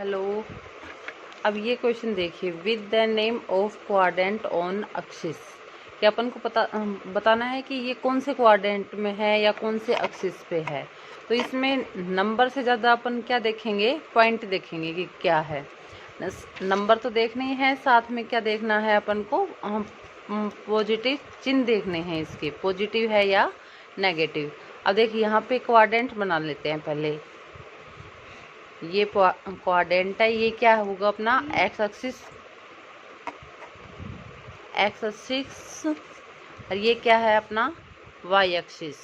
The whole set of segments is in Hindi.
हेलो। अब ये क्वेश्चन देखिए, with the name of quadrant on axis. कि अपन को बताना है कि ये कौन से क्वाड्रेंट में है या कौन से एक्सिस पे है। तो इसमें नंबर से ज़्यादा अपन क्या देखेंगे, पॉइंट देखेंगे कि क्या है। नंबर तो देखने ही है, साथ में क्या देखना है अपन को, पॉजिटिव चिन्ह देखने हैं इसके, पॉजिटिव है या नेगेटिव। अब देखिए यहाँ पे क्वाड्रेंट बना लेते हैं पहले। ये क्वाड्रेंट है, ये क्या होगा अपना एक्स एक्सिस, और ये क्या है अपना वाई एक्सिस।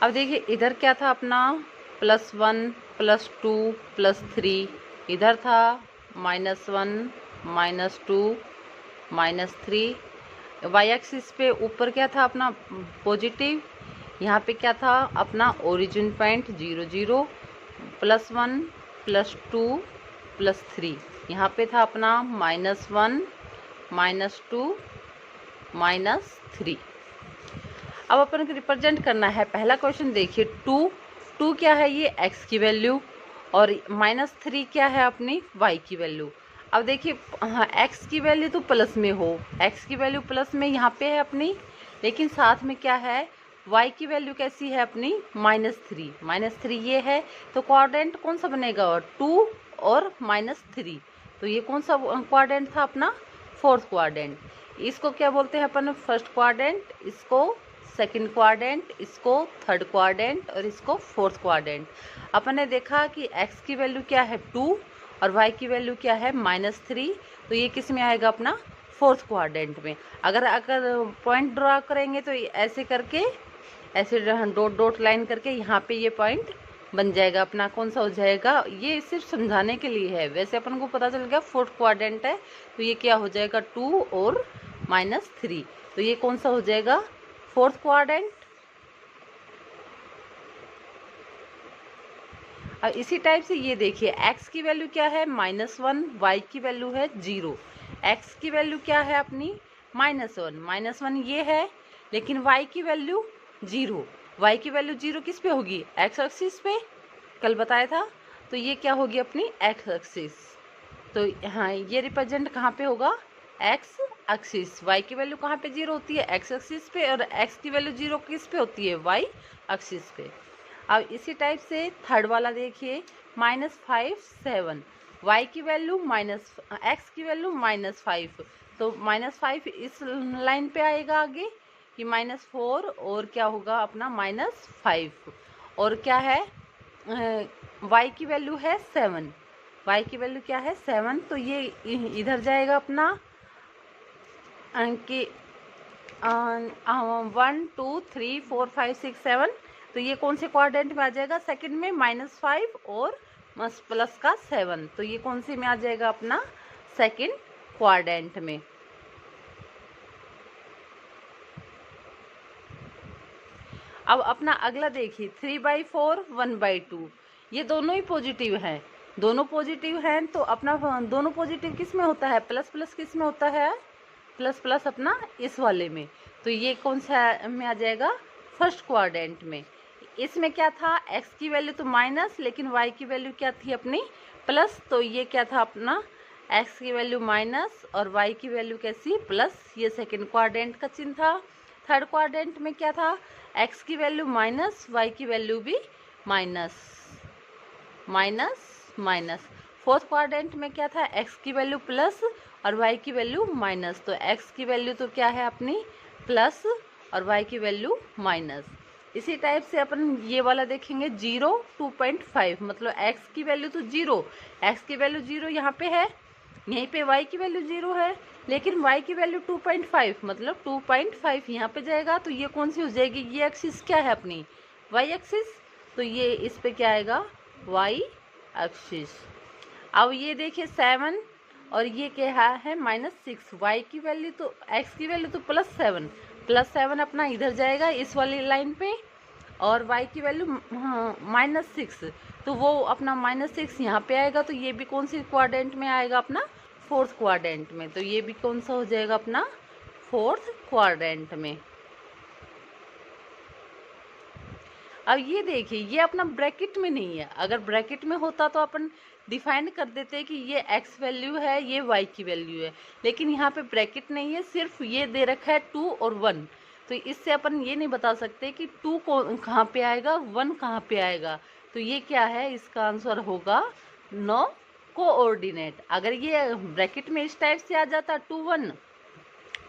अब देखिए इधर क्या था अपना +1 +2 +3, इधर था -1 -2 -3। वाई एक्सिस पे ऊपर क्या था अपना पॉजिटिव, यहाँ पे क्या था अपना ओरिजिन पॉइंट 0 0 +1 +2 +3, यहाँ पे था अपना -1 -2 -3। अब अपन को रिप्रेजेंट करना है। पहला क्वेश्चन देखिए, 2 क्या है, ये x की वैल्यू, और -3 क्या है अपनी y की वैल्यू। अब देखिए हाँ, x की वैल्यू तो प्लस में हो, x की वैल्यू प्लस में यहाँ पे है अपनी, लेकिन साथ में क्या है y की वैल्यू कैसी है अपनी -3 ये है। तो क्वाड्रेंट कौन सा बनेगा, 2 और -3। तो ये कौन सा क्वाड्रेंट था अपना, फोर्थ क्वाड्रेंट। इसको क्या बोलते हैं अपन, फर्स्ट क्वाड्रेंट, इसको सेकंड क्वाड्रेंट, इसको थर्ड क्वाड्रेंट, और इसको फोर्थ क्वाड्रेंट। अपन ने देखा कि x की वैल्यू क्या है 2 और y की वैल्यू क्या है -3। तो ये किस में आएगा अपना फोर्थ क्वाड्रेंट में। अगर पॉइंट ड्रा करेंगे तो ऐसे करके, ऐसे डॉट डॉट लाइन करके यहाँ पे ये पॉइंट बन जाएगा अपना, कौन सा हो जाएगा। ये सिर्फ समझाने के लिए है, वैसे अपन को पता चल गया फोर्थ क्वाड्रेंट है। तो ये क्या हो जाएगा 2 और -3, तो ये कौन सा हो जाएगा फोर्थ क्वाड्रेंट। अब इसी टाइप से ये देखिए, x की वैल्यू क्या है -1, y की वैल्यू है 0, x की वैल्यू क्या है अपनी -1 ये है, लेकिन y की वैल्यू 0, y की वैल्यू 0 किस पे होगी, x एक्सिस पे, कल बताया था। तो ये क्या होगी अपनी x एक्सिस। तो हाँ, ये रिप्रेजेंट कहाँ पे होगा, x एक्सिस। y की वैल्यू कहाँ पे 0 होती है, x एक्सिस पे, और x की वैल्यू 0 किस पे होती है, y एक्सिस पे। अब इसी टाइप से थर्ड वाला देखिए, -5 7, y की वैल्यू x की वैल्यू -5, तो -5 इस लाइन पे आएगा आगे कि -4, और क्या होगा अपना -5, और क्या है y की वैल्यू है 7, y की वैल्यू क्या है 7। तो ये इधर जाएगा अपना कि 1 2 3 4 5 6 7। तो ये कौन से क्वाड्रेंट में आ जाएगा, सेकंड में -5 और प्लस का 7। तो ये कौन से में आ जाएगा अपना सेकंड क्वाड्रेंट में। अब अपना अगला देखिए, 3/4 1/2, ये दोनों ही पॉजिटिव हैं, दोनों पॉजिटिव हैं। तो अपना दोनों पॉजिटिव किस में होता है, प्लस प्लस किस में होता है, प्लस प्लस अपना इस वाले में। तो ये कौन सा में आ जाएगा, फर्स्ट क्वाड्रेंट में। इसमें क्या था, x की वैल्यू तो माइनस, लेकिन y की वैल्यू क्या थी अपनी प्लस। तो ये क्या था अपना x की वैल्यू माइनस और y की वैल्यू कैसी प्लस, ये सेकंड क्वाड्रेंट का चिन्ह था। थर्ड क्वाड्रेंट में क्या था, x की वैल्यू माइनस, y की वैल्यू भी minus minus minus. Fourth quadrant में क्या था, x की वैल्यू प्लस और y की वैल्यू माइनस। तो x की वैल्यू तो क्या है अपनी प्लस और y की वैल्यू माइनस। इसी टाइप से अपन ये वाला देखेंगे 0 2.5, मतलब x की वैल्यू तो 0, x की वैल्यू 0 यहाँ पे है, यहीं पे y की वैल्यू 0 है, लेकिन y की वैल्यू 2.5, मतलब 2.5 यहाँ पे जाएगा। तो ये कौन सी हो जाएगी, ये एक्सिस क्या है अपनी y एक्सिस। तो ये इस पे क्या आएगा, y एक्सिस। अब ये देखिए 7 और ये क्या है -6, y की वैल्यू तो x की वैल्यू तो +7 अपना इधर जाएगा इस वाली लाइन पे, और y की वैल्यू -6, तो वो अपना -6 यहाँ पे आएगा। तो ये भी कौन सी क्वाड्रेंट में आएगा, अपना फोर्थ क्वाड्रेंट में। तो ये भी कौन सा हो जाएगा अपना फोर्थ क्वाड्रेंट में। अब ये देखिए, ये अपना ब्रैकेट में नहीं है। अगर ब्रैकेट में होता तो अपन डिफाइन कर देते कि ये x वैल्यू है, ये y की वैल्यू है, लेकिन यहाँ पे ब्रैकेट नहीं है, सिर्फ ये दे रखा है 2 और 1। तो इससे अपन ये नहीं बता सकते कि 2 कहाँ पे आएगा, 1 कहाँ पे आएगा। तो ये क्या है, इसका आंसर होगा नो कोऑर्डिनेट। अगर ये ब्रैकेट में इस टाइप से आ जाता 2 1,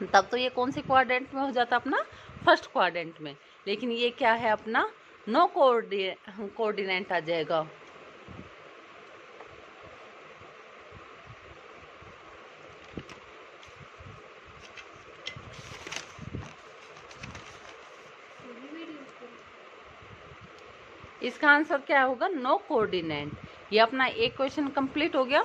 तब तो ये कौन से क्वाड्रेंट में हो जाता, अपना फर्स्ट क्वाड्रेंट में। लेकिन ये क्या है, अपना नो कोऑर्डिनेट आ जाएगा। इसका आंसर क्या होगा, नो कोऑर्डिनेट। ये अपना एक क्वेश्चन कंप्लीट हो गया।